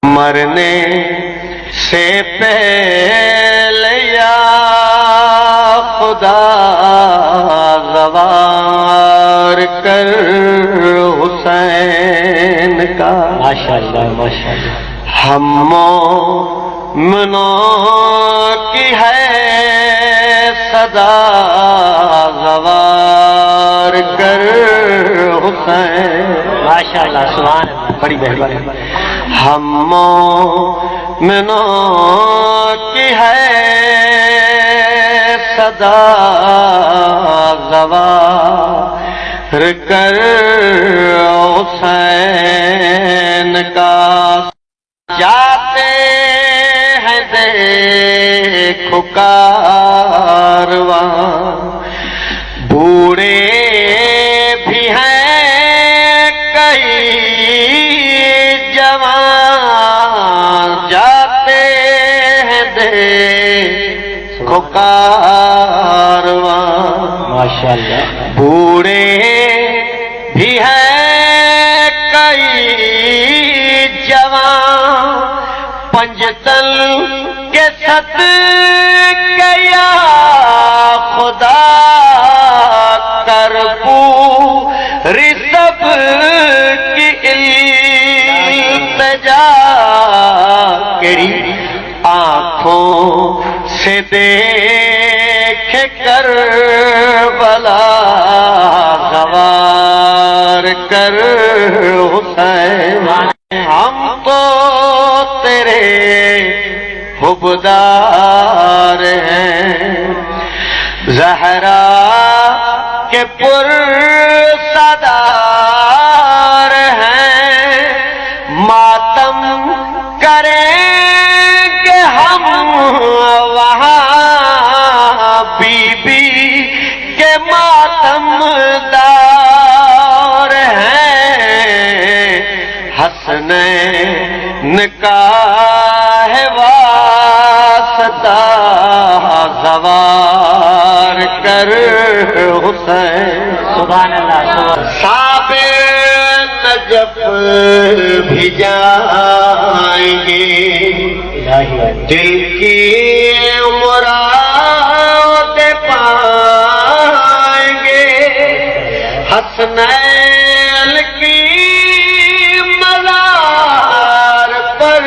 مرنے سے پہلے یا خدا زوار کر حسین کا۔ ماشاءاللہ ماشاءاللہ۔ ہم مومنوں کی ہے صدا زوار کر حسین۔ ماشاءاللہ سبحان اللہ، بڑی بہترین۔ ہم مومنوں کی ہے صدا زوار کر حسین کا۔ جاتے ہیں دیکھو کارواں، بوڑھے بھی ہیں کئی جوان، جاتے ہیں دیکھو کارواں، ماشاءاللہ۔ بوڑھے بھی ہیں کئی جوان، پنجتن کے صدقے یا خدا کر پوری سب کی التجا، کیڑی آنکھوں سے دیکھ کر بلا زوار کر حسین۔ ہم تو تیرے حبدار ہیں، زہرا کے پرصدار ہیں، ماتم کریں گے ہم وہاں بی بی کے ماتم دار ہیں، حسنین کا ہے واسطہ زوار کر حسین۔ سبحان اللہ سبحان۔ صاحب نجف بھی جائیں گے، دل کی مراد پائیں گے، حسنین کی مزار پر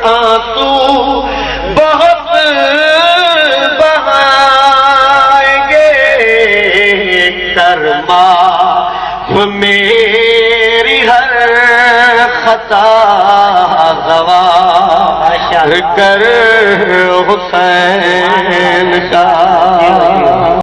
آنسو بہت بہائیں گے، کرما میری ہر خطا زوار کر حسین۔